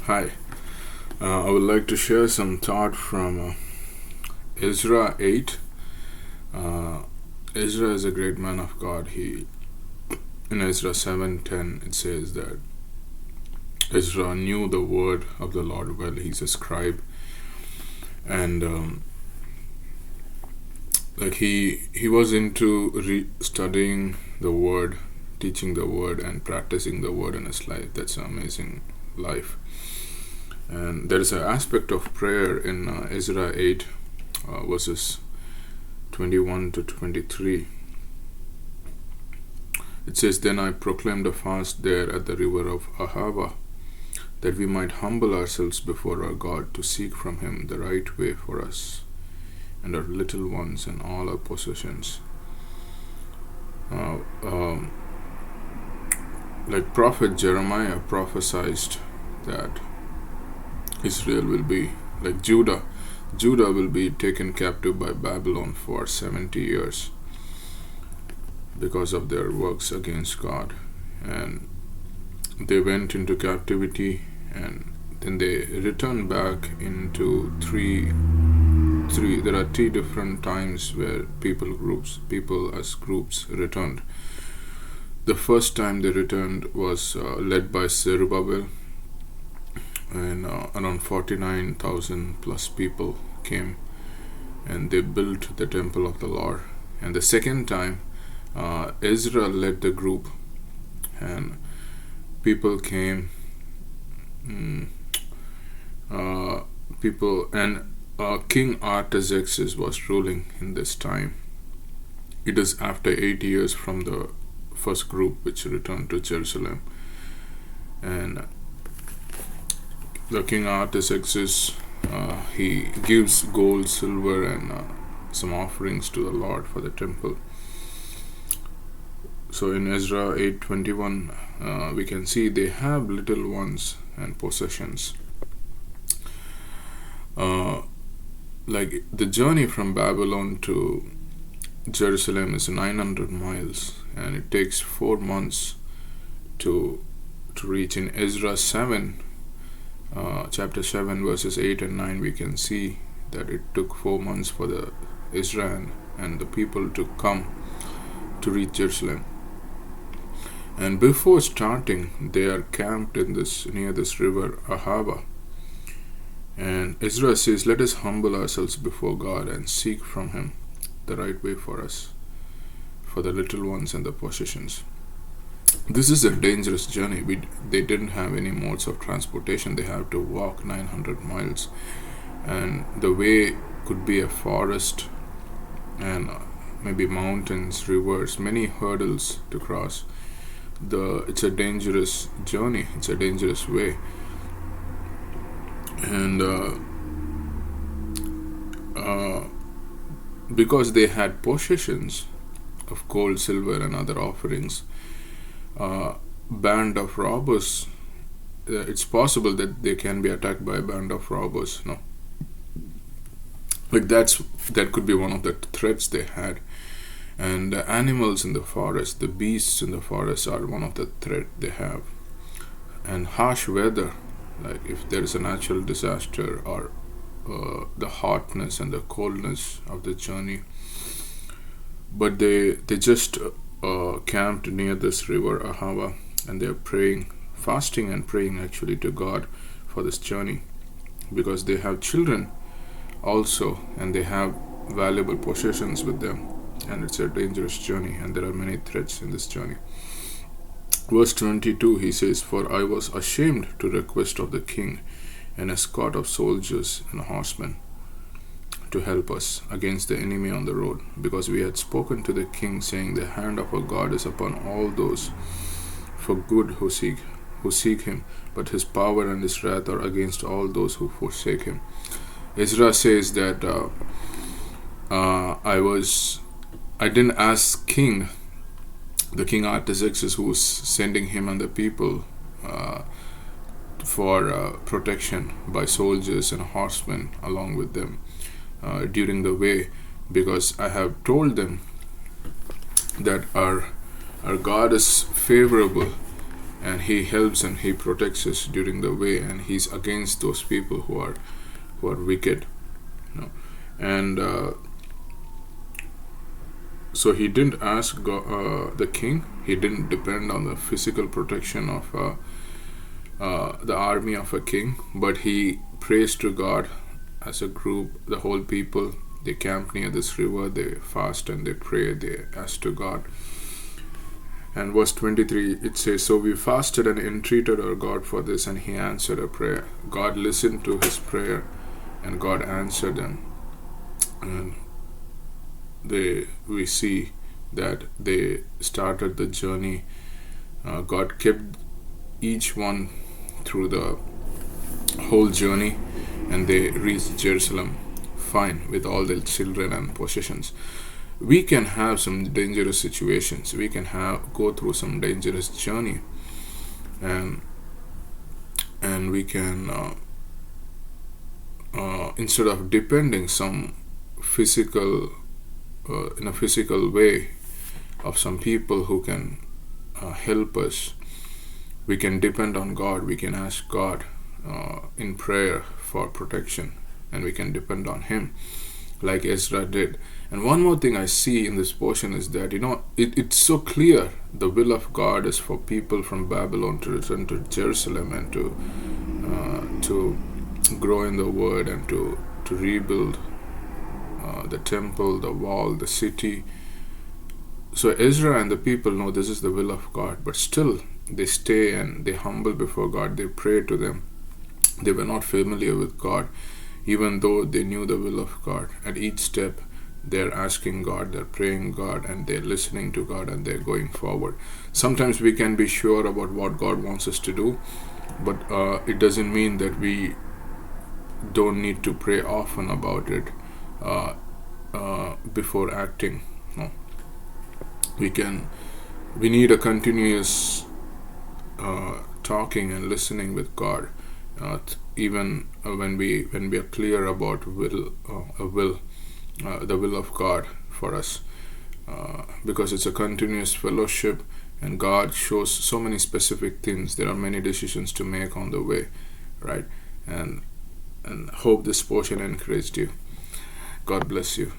Hi, I would like to share some thought from Ezra 8. Uh, Ezra is a great man of God. In Ezra 7:10 it says that Ezra knew the word of the Lord well. He's a scribe, and he was into studying the word, teaching the word, and practicing the word in his life. That's an amazing life. And there is an aspect of prayer in Ezra 8, verses 21 to 23. It says, "Then I proclaimed a fast there at the river of Ahava, that we might humble ourselves before our God to seek from Him the right way for us and our little ones and all our possessions." Uh, um, like Prophet Jeremiah prophesied that Israel will be like Judah. Judah will be taken captive by Babylon for 70 years because of their works against God. And they went into captivity, and then they returned back into three. There are three different times where people as groups returned. The first time they returned was led by Zerubbabel, and around 49,000 plus people came, and they built the temple of the Lord. And the second time, Ezra led the group, and people came. King Artaxerxes was ruling in this time. It is after 8 years from the first group which returned to Jerusalem. And the King Artaxerxes, he gives gold, silver, and some offerings to the Lord for the temple. So in Ezra 8:21, we can see they have little ones and possessions. Like the journey from Babylon to Jerusalem is 900 miles, and it takes 4 months to reach. In Ezra 7, chapter 7, verses 8 and 9, we can see that it took 4 months for the Ezra and the people to come to reach Jerusalem. And before starting, they are camped near this river Ahava. And Ezra says, "Let us humble ourselves before God and seek from Him the right way for us, for the little ones and the possessions." This is a dangerous journey. They didn't have any modes of transportation. They have to walk 900 miles. And the way could be a forest and maybe mountains, rivers, many hurdles to cross. It's a dangerous journey. It's a dangerous way. And because they had possessions of gold, silver, and other offerings, band of robbers, it's possible that they can be attacked by a band of robbers. No, like that could be one of the threats they had. And the animals in the forest, the beasts in the forest, are one of the threat they have. And harsh weather, like if there is a natural disaster, or the hotness and the coldness of the journey. But they just camped near this river Ahava, and they are praying, fasting and praying actually to God for this journey, because they have children also, and they have valuable possessions with them, and it's a dangerous journey, and there are many threats in this journey. Verse 22, he says, "For I was ashamed to request of the king an escort of soldiers and horsemen to help us against the enemy on the road, because we had spoken to the king, saying, the hand of our God is upon all those for good who seek him, but his power and his wrath are against all those who forsake him." Ezra says that I didn't ask the King Artaxerxes, who was sending him and the people for protection by soldiers and horsemen along with them during the way, because I have told them that our God is favorable and he helps and he protects us during the way, and he's against those people who are wicked, you know. And so he didn't ask the king. He didn't depend on the physical protection of the army of a king, but he prays to God as a group. The whole people, they camp near this river, they fast and they pray, they ask to God. And verse 23, it says, "So we fasted and entreated our God for this, and he answered our prayer." God listened to his prayer, and God answered them. And we see that they started the journey. God kept each one through the whole journey, and they reached Jerusalem fine with all their children and possessions. We can have some dangerous situations. We can go through some dangerous journey, and we can instead of depending some physical in a physical way of some people who can help us, we can depend on God. We can ask God in prayer for protection, and we can depend on him like Ezra did. And one more thing I see in this portion is that, it's so clear the will of God is for people from Babylon to return to Jerusalem and to grow in the word and to rebuild the temple, the wall, the city. So Ezra and the people know this is the will of God, but still they stay and they humble before God. They pray to them. They were not familiar with God, even though they knew the will of God. At each step, they're asking God, they're praying God, and they're listening to God, and they're going forward. Sometimes we can be sure about what God wants us to do, but it doesn't mean that we don't need to pray often about it before acting. No. We need a continuous talking and listening with God, even when we are clear about the will of God for us, because it's a continuous fellowship, and God shows so many specific things. There are many decisions to make on the way, right? And hope this portion encouraged you. God bless you.